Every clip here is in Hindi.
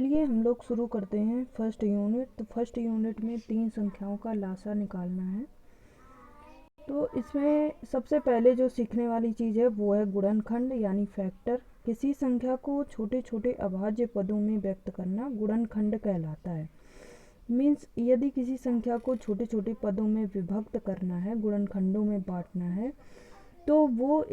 चलिए हम लोग शुरू करते हैं फर्स्ट यूनिट। तो फर्स्ट यूनिट में 3 संख्याओं का लासा निकालना है। तो इसमें सबसे पहले जो सीखने वाली चीज़ है वो है गुणनखंड यानी फैक्टर। किसी संख्या को छोटे छोटे अभाज्य पदों में व्यक्त करना गुणनखंड कहलाता है। मीन्स यदि किसी संख्या को छोटे छोटे पदों में विभक्त करना है, गुणनखंडों में बांटना है, तो वो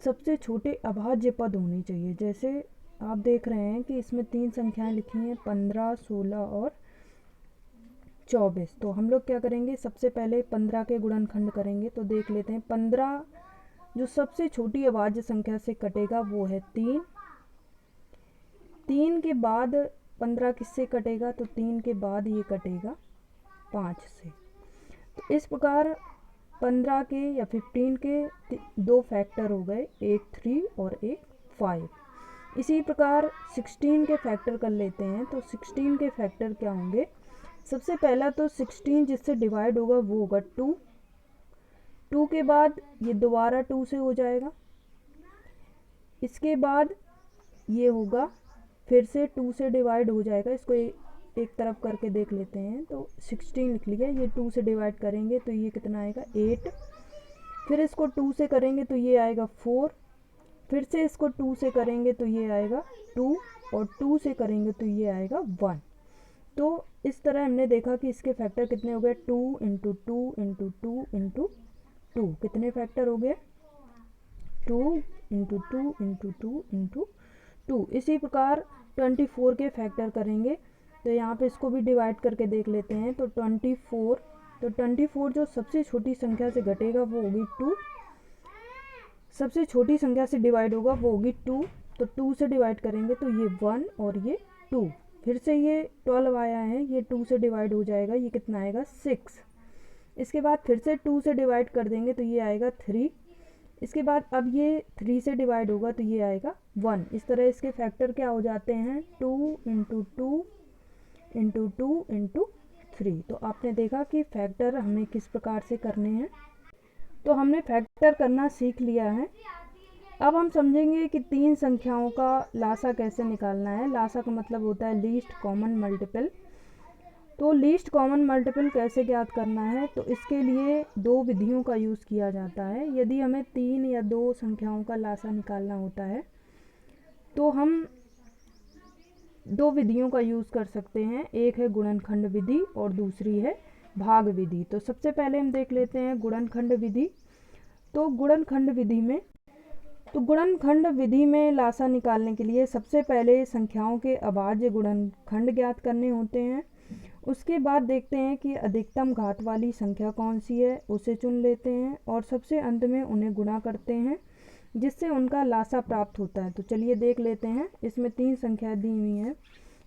सबसे छोटे अभाज्य पद होने चाहिए। जैसे आप देख रहे हैं कि इसमें 3 संख्याएं लिखी हैं, 15, 16 और 24। तो हम लोग क्या करेंगे, सबसे पहले 15 के गुणनखंड करेंगे। तो देख लेते हैं 15 जो सबसे छोटी अभाज्य संख्या से कटेगा वो है 3। 3 के बाद 15 किससे कटेगा, तो 3 के बाद ये कटेगा 5 से। तो इस प्रकार 15 के या 15 के 2 फैक्टर हो गए, एक 3 और एक 5। इसी प्रकार 16 के फैक्टर कर लेते हैं। तो 16 के फैक्टर क्या होंगे, सबसे पहला तो 16 जिससे डिवाइड होगा वो होगा 2। 2 के बाद ये दोबारा 2 से हो जाएगा। इसके बाद ये होगा फिर से 2 से डिवाइड हो जाएगा। इसको एक तरफ करके देख लेते हैं। तो 16 लिख लिया, ये 2 से डिवाइड करेंगे तो ये कितना आएगा 8। फिर इसको 2 से करेंगे तो ये आएगा 4। फिर से इसको 2 से करेंगे तो ये आएगा 2 और 2 से करेंगे तो ये आएगा 1। तो इस तरह हमने देखा कि इसके फैक्टर कितने हो गए, 2 इंटू 2 इंटू 2 इंटू 2। कितने फैक्टर हो गए, 2 इंटू 2 इंटू 2 इंटू 2। इसी प्रकार 24 के फैक्टर करेंगे। तो यहाँ पे इसको भी डिवाइड करके देख लेते हैं। तो 24, तो 24 जो सबसे छोटी संख्या से घटेगा वो होगी 2। सबसे छोटी संख्या से डिवाइड होगा वो होगी 2। तो 2 से डिवाइड करेंगे तो ये 1 और ये 2। फिर से ये 12 आया है, ये 2 से डिवाइड हो जाएगा, ये कितना आएगा 6। इसके बाद फिर से 2 से डिवाइड कर देंगे तो ये आएगा 3। इसके बाद अब ये 3 से डिवाइड होगा तो ये आएगा 1। इस तरह इसके फैक्टर क्या हो जाते हैं, 2 इंटू 2 इंटू 2 इंटू 3। तो आपने देखा कि फैक्टर हमें किस प्रकार से करने हैं। तो हमने फैक्टर करना सीख लिया है। अब हम समझेंगे कि 3 संख्याओं का लासा कैसे निकालना है। लासा का मतलब होता है लीस्ट कॉमन मल्टीपल। तो लीस्ट कॉमन मल्टीपल कैसे ज्ञात करना है, तो इसके लिए 2 विधियों का यूज़ किया जाता है। यदि हमें 3 या 2 संख्याओं का लासा निकालना होता है तो हम 2 विधियों का यूज़ कर सकते हैं। एक है गुणनखंड विधि और दूसरी है भाग विधि। तो सबसे पहले हम देख लेते हैं गुणनखंड विधि। तो गुणनखंड विधि में लासा निकालने के लिए सबसे पहले संख्याओं के अभाज्य गुणनखंड ज्ञात करने होते हैं। उसके बाद देखते हैं कि अधिकतम घात वाली संख्या कौन सी है, उसे चुन लेते हैं और सबसे अंत में उन्हें गुणा करते हैं जिससे उनका लासा प्राप्त होता है। तो चलिए देख लेते हैं। इसमें 3 संख्या दी हुई हैं,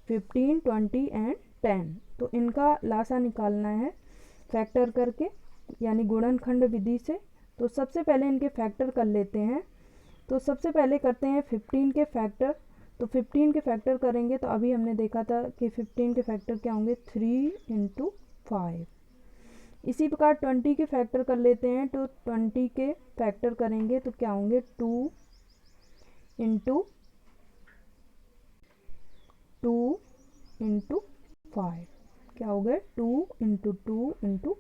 15, 20 एंड 10। तो इनका लासा निकालना है फैक्टर करके यानी गुणनखंड विधि से। तो सबसे पहले इनके फैक्टर कर लेते हैं। तो सबसे पहले करते हैं 15 के फैक्टर। तो 15 के फैक्टर करेंगे तो अभी हमने देखा था कि 15 के फैक्टर क्या होंगे, 3 इंटू 5। इसी प्रकार 20 के फैक्टर कर लेते हैं। तो 20 के फैक्टर करेंगे तो क्या होंगे, 2 इंटू 2 इंटू 5। क्या हो गए, 2 इंटू 2 इंटू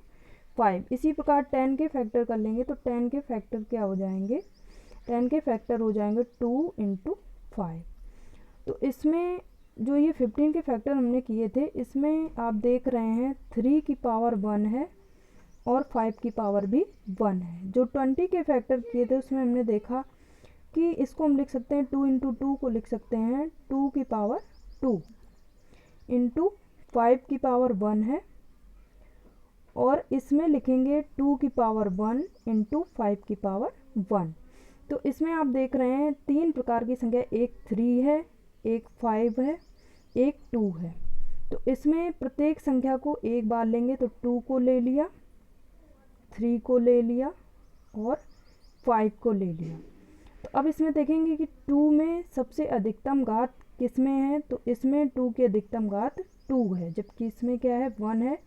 5। इसी प्रकार 10 के फैक्टर कर लेंगे। तो 10 के फैक्टर क्या हो जाएंगे, 10 के फैक्टर हो जाएंगे 2 इंटू 5। तो इसमें जो ये 15 के फैक्टर हमने किए थे, इसमें आप देख रहे हैं 3 की पावर 1 है और 5 की पावर भी 1 है। जो 20 के फैक्टर किए थे उसमें हमने देखा कि इसको हम लिख सकते हैं 2 इंटू 2 को लिख सकते हैं 2 की पावर 2 इंटू 5 की पावर 1 है और इसमें लिखेंगे 2 की पावर 1 इंटू 5 की पावर 1। तो इसमें आप देख रहे हैं 3 प्रकार की संख्या, एक 3 है, एक 5 है, एक 2 है। तो इसमें प्रत्येक संख्या को एक बार लेंगे। तो 2 को ले लिया, 3 को ले लिया और 5 को ले लिया। तो अब इसमें देखेंगे कि 2 में सबसे अधिकतम घात किस में है, तो इसमें 2 की अधिकतम घात 2 है, जबकि इसमें क्या है 1 है।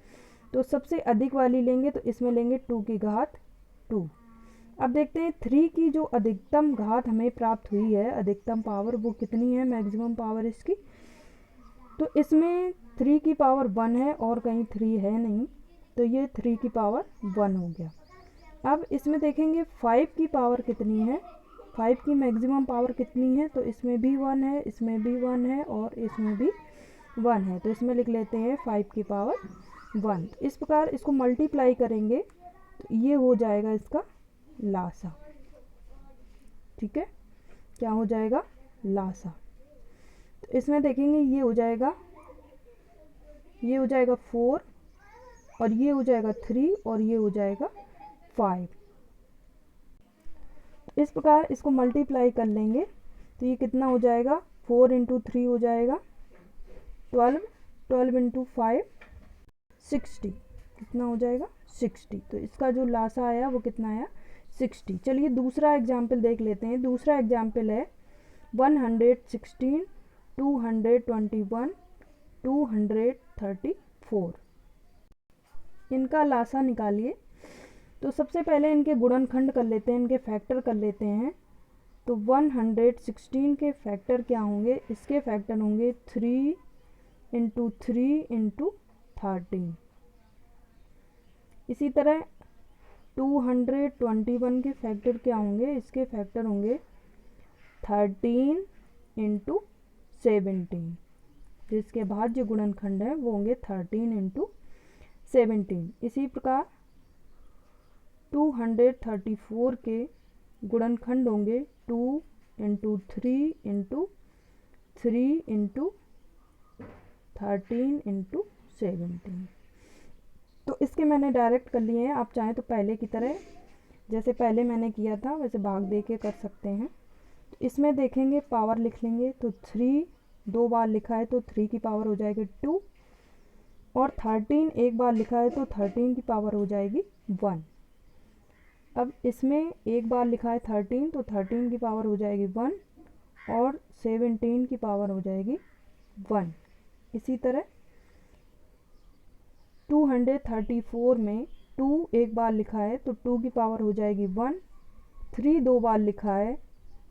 तो सबसे अधिक वाली लेंगे तो इसमें लेंगे 2 की घात 2। अब देखते हैं 3 की जो अधिकतम घात हमें प्राप्त हुई है, अधिकतम पावर वो कितनी है, मैक्सिमम पावर इसकी। तो इसमें 3 की पावर 1 है और कहीं 3 है नहीं, तो ये 3 की पावर 1 हो गया। अब इसमें देखेंगे 5 की पावर कितनी है, 5 की मैक्सिमम पावर कितनी है, तो इसमें भी 1 है, इसमें भी 1 है और इसमें भी 1 है, तो इसमें लिख लेते हैं 5 की पावर 1। इस प्रकार इसको मल्टीप्लाई करेंगे तो ये हो जाएगा इसका लासा। ठीक है, क्या हो जाएगा, लासा। तो इसमें देखेंगे ये हो जाएगा 4 और ये हो जाएगा 3 और ये हो जाएगा 5। तो इस प्रकार इसको मल्टीप्लाई कर लेंगे तो ये कितना हो जाएगा, 4 इंटू 3 हो जाएगा 12, 12 इंटू 5 60, कितना हो जाएगा 60। तो इसका जो लासा आया वो कितना आया, 60। चलिए दूसरा एग्जाम्पल देख लेते हैं। दूसरा एग्जाम्पल है 116, 221, 234। इनका लासा निकालिए। तो सबसे पहले इनके गुणनखंड कर लेते हैं, इनके फैक्टर कर लेते हैं। तो 116 के फैक्टर क्या होंगे, इसके फैक्टर होंगे 3 इंटू 3 इंटू 13। इसी तरह 221 के फैक्टर क्या होंगे, इसके फैक्टर होंगे 13 इंटू 17, जिसके बाद जो गुणनखंड है वो होंगे 13 इंटू 17। इसी प्रकार 234 के गुणनखंड होंगे 2 इंटू 3 इंटू 3 इंटू 13 इंटू 17। तो इसके मैंने डायरेक्ट कर लिए हैं, आप चाहें तो पहले की तरह जैसे पहले मैंने किया था वैसे भाग दे के कर सकते हैं। तो इसमें देखेंगे पावर लिख लेंगे, तो 3 2 बार लिखा है तो 3 की पावर हो जाएगी 2 और 13 एक बार लिखा है तो 13 की पावर हो जाएगी 1। अब इसमें एक बार लिखा है 13 तो 13 की पावर हो जाएगी 1 और 17 की पावर हो जाएगी 1। इसी तरह 234 में 2 एक बार लिखा है तो 2 की पावर हो जाएगी 1, 3 2 बार लिखा है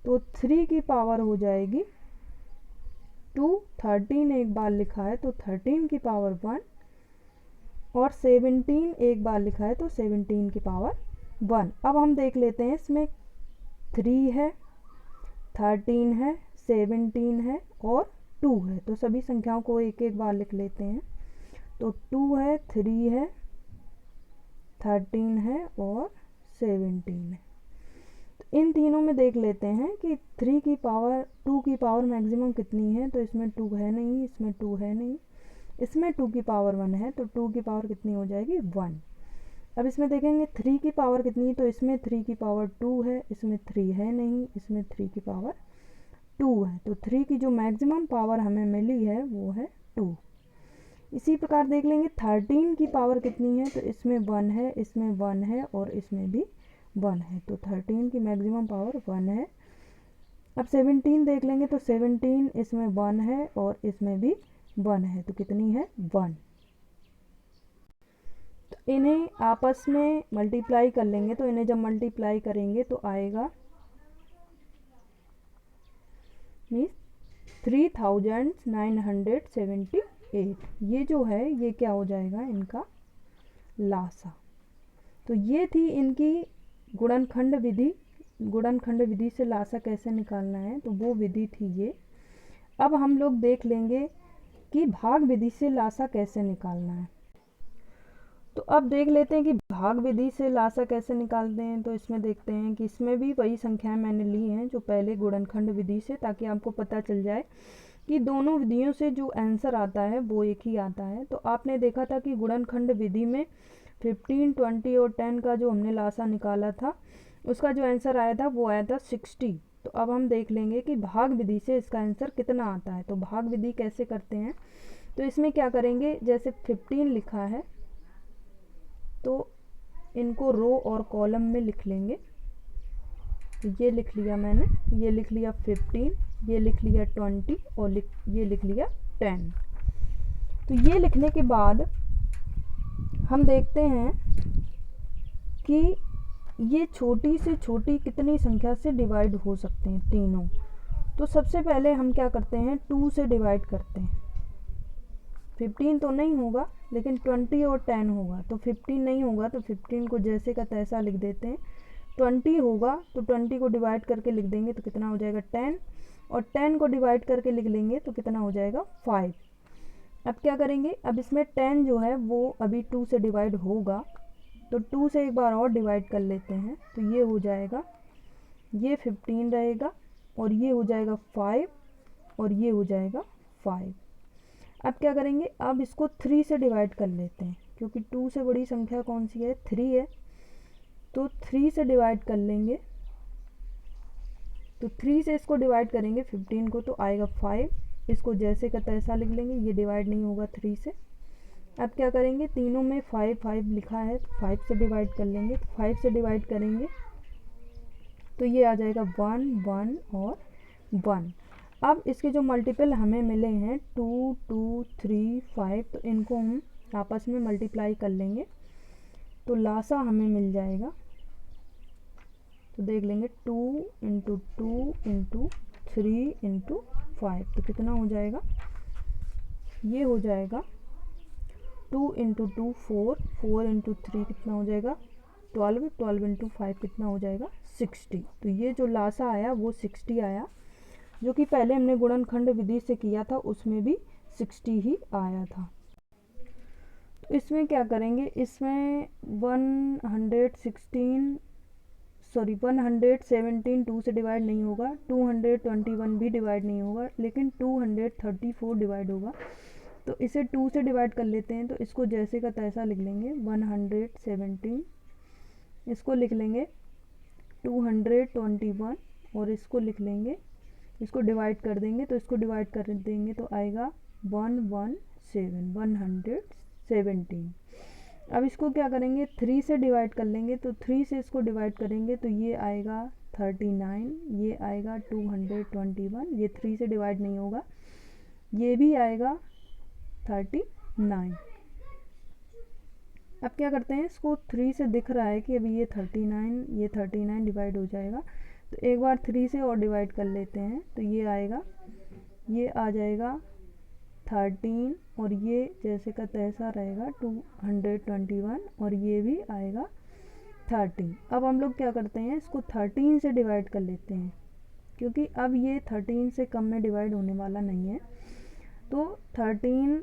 तो 3 की पावर हो जाएगी 2, 13 एक बार लिखा है तो 13 की पावर 1 और 17 एक बार लिखा है तो 17 की पावर 1। अब हम देख लेते हैं, इसमें 3 है, 13 है, 17 है और 2 है, तो सभी संख्याओं को एक एक बार लिख लेते हैं। तो 2 है, 3 है, 13 है और 17 है। तो इन तीनों में देख लेते हैं कि 2 की पावर मैक्सिमम कितनी है, तो इसमें 2 है नहीं, इसमें 2 है नहीं, इसमें 2 की पावर 1 है, तो 2 की पावर कितनी हो जाएगी 1। अब इसमें देखेंगे 3 की पावर कितनी है, तो इसमें 3 की पावर 2 है, इसमें 3 है नहीं, इसमें 3 की पावर 2 है, तो 3 की जो मैक्सिमम पावर हमें मिली है वो है 2। इसी प्रकार देख लेंगे 13 की पावर कितनी है, तो इसमें 1 है, इसमें 1 है और इसमें भी 1 है, तो 13 की मैक्सिमम पावर 1 है। अब 17 देख लेंगे तो 17 इसमें 1 है और इसमें भी 1 है, तो कितनी है 1। तो इन्हें आपस में मल्टीप्लाई कर लेंगे, तो इन्हें जब मल्टीप्लाई करेंगे तो आएगा 3978। ये जो है ये क्या हो जाएगा, इनका लासा। तो ये थी इनकी गुणनखंड विधि। गुणनखंड विधि से लासा कैसे निकालना है, तो वो विधि थी ये। अब हम लोग देख लेंगे कि भाग विधि से लासा कैसे निकालना है। तो अब देख लेते हैं कि भाग विधि से लासा कैसे निकालते हैं। तो इसमें देखते हैं कि इसमें भी वही संख्याएं मैंने ली हैं जो पहले गुणनखंड विधि से, ताकि आपको पता चल जाए कि दोनों विधियों से जो आंसर आता है वो एक ही आता है। तो आपने देखा था कि गुणनखंड विधि में 15, 20 और 10 का जो हमने लासा निकाला था उसका जो आंसर आया था वो आया था 60। तो अब हम देख लेंगे कि भाग विधि से इसका आंसर कितना आता है। तो भाग विधि कैसे करते हैं, तो इसमें क्या करेंगे, जैसे 15 लिखा है तो इनको रो और कॉलम में लिख लेंगे। तो ये लिख लिया मैंने, ये लिख लिया 15, ये लिख लिया 20 और ये लिख लिया 10। तो ये लिखने के बाद हम देखते हैं कि ये छोटी से छोटी कितनी संख्या से डिवाइड हो सकते हैं तीनों। तो सबसे पहले हम क्या करते हैं, 2 से डिवाइड करते हैं। 15 तो नहीं होगा, लेकिन 20 और 10 होगा। तो 15 नहीं होगा तो 15 को जैसे का तैसा लिख देते हैं। 20 होगा तो 20 को डिवाइड करके लिख देंगे तो कितना हो जाएगा 10, और 10 को डिवाइड करके लिख लेंगे तो कितना हो जाएगा 5। अब क्या करेंगे, अब इसमें 10 जो है वो अभी 2 से डिवाइड होगा, तो 2 से एक बार और डिवाइड कर लेते हैं। तो ये हो जाएगा, ये 15 रहेगा, और ये हो जाएगा 5, और ये हो जाएगा 5। अब क्या करेंगे, अब इसको 3 से डिवाइड कर लेते हैं, क्योंकि 2 से बड़ी संख्या कौन सी है, 3 है। तो 3 से डिवाइड कर लेंगे, तो 3 से इसको डिवाइड करेंगे 15 को तो आएगा 5। इसको जैसे का तैसा लिख लेंगे, ये डिवाइड नहीं होगा 3 से। अब क्या करेंगे, तीनों में 5 5 लिखा है, 5 से डिवाइड कर लेंगे। 5 से डिवाइड करेंगे तो ये आ जाएगा 1 1 और 1। अब इसके जो मल्टीपल हमें मिले हैं 2 2 3 5, तो इनको हम आपस में मल्टीप्लाई कर लेंगे तो लासा हमें मिल जाएगा। तो देख लेंगे 2 इंटू 2 इंटू 3 इंटू 5, तो कितना हो जाएगा, ये हो जाएगा 2 इंटू 2 4, 4 इंटू 3 कितना हो जाएगा 12, 12 इंटू 5 कितना हो जाएगा 60। तो ये जो लासा आया वो 60 आया, जो कि पहले हमने गुणनखंड विधि से किया था उसमें भी 60 ही आया था। तो इसमें क्या करेंगे, इसमें 117 2 से डिवाइड नहीं होगा, 221 भी डिवाइड नहीं होगा, लेकिन 234 डिवाइड होगा। तो इसे 2 से डिवाइड कर लेते हैं, तो इसको जैसे का तैसा लिख लेंगे 117, इसको लिख लेंगे 221, और इसको लिख लेंगे, इसको डिवाइड कर देंगे, तो इसको डिवाइड कर देंगे तो आएगा 117। अब इसको क्या करेंगे, 3 से डिवाइड कर लेंगे, तो 3 से इसको डिवाइड करेंगे तो ये आएगा 39, ये आएगा 221, ये 3 से डिवाइड नहीं होगा, ये भी आएगा 39। अब क्या करते हैं, इसको 3 से दिख रहा है कि अभी ये 39 डिवाइड हो जाएगा, तो एक बार 3 से और डिवाइड कर लेते हैं, तो ये आएगा, ये आ जाएगा 13, और ये जैसे का तैसा रहेगा 221, और ये भी आएगा 13। अब हम लोग क्या करते हैं, इसको 13 से डिवाइड कर लेते हैं, क्योंकि अब ये 13 से कम में डिवाइड होने वाला नहीं है। तो 13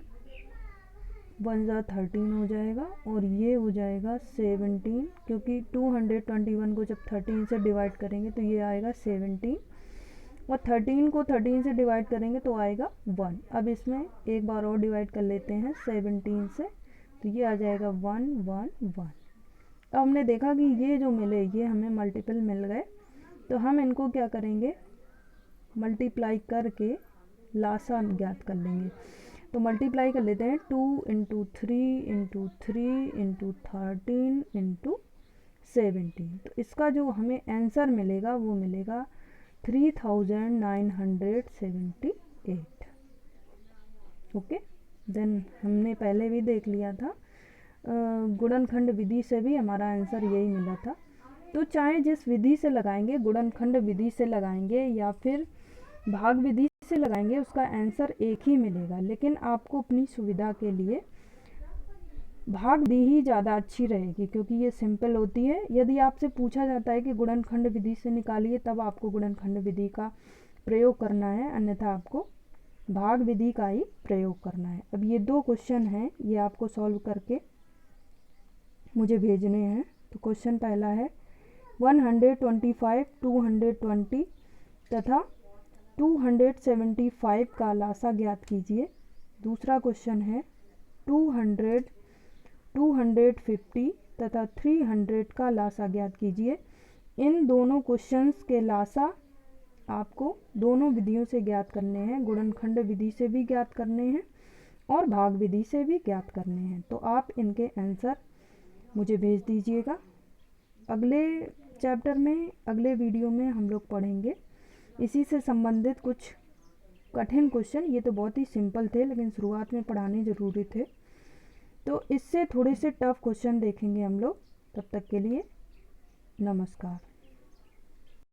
1 जा 13 हो जाएगा, और ये हो जाएगा 17, क्योंकि 221 को जब 13 से डिवाइड करेंगे तो ये आएगा 17, और 13 को 13 से डिवाइड करेंगे तो आएगा 1। अब इसमें एक बार और डिवाइड कर लेते हैं 17 से, तो ये आ जाएगा 1 1 1। अब हमने देखा कि ये जो मिले ये हमें मल्टीपल मिल गए, तो हम इनको क्या करेंगे, मल्टीप्लाई करके लासा ज्ञात कर लेंगे। तो मल्टीप्लाई कर लेते हैं 2 इंटू 3 इंटू 3 इंटू 13 इंटू 17। तो इसका जो हमें आंसर मिलेगा वो मिलेगा 3978। ओके, देन हमने पहले भी देख लिया था, गुणनखंड विधि से भी हमारा आंसर यही मिला था। तो चाहे जिस विधि से लगाएंगे, गुणनखंड विधि से लगाएंगे या फिर भाग विधि से लगाएंगे, उसका आंसर एक ही मिलेगा। लेकिन आपको अपनी सुविधा के लिए भाग विधि ही ज़्यादा अच्छी रहेगी, क्योंकि ये सिंपल होती है। यदि आपसे पूछा जाता है कि गुणनखंड विधि से निकालिए, तब आपको गुणनखंड विधि का प्रयोग करना है, अन्यथा आपको भाग विधि का ही प्रयोग करना है। अब ये 2 क्वेश्चन हैं, ये आपको सॉल्व करके मुझे भेजने हैं। तो क्वेश्चन पहला है 125 220 तथा 275 का लासा ज्ञात कीजिए। दूसरा क्वेश्चन है 200 250 तथा 300 का लासा ज्ञात कीजिए। इन दोनों क्वेश्चंस के लासा आपको दोनों विधियों से ज्ञात करने हैं, गुणनखंड विधि से भी ज्ञात करने हैं और भाग विधि से भी ज्ञात करने हैं। तो आप इनके आंसर मुझे भेज दीजिएगा। अगले चैप्टर में, अगले वीडियो में हम लोग पढ़ेंगे इसी से संबंधित कुछ कठिन क्वेश्चन। ये तो बहुत ही सिंपल थे, लेकिन शुरुआत में पढ़ाने ज़रूरी थे। तो इससे थोड़े से टफ क्वेश्चन देखेंगे हम लोग। तब तक के लिए नमस्कार।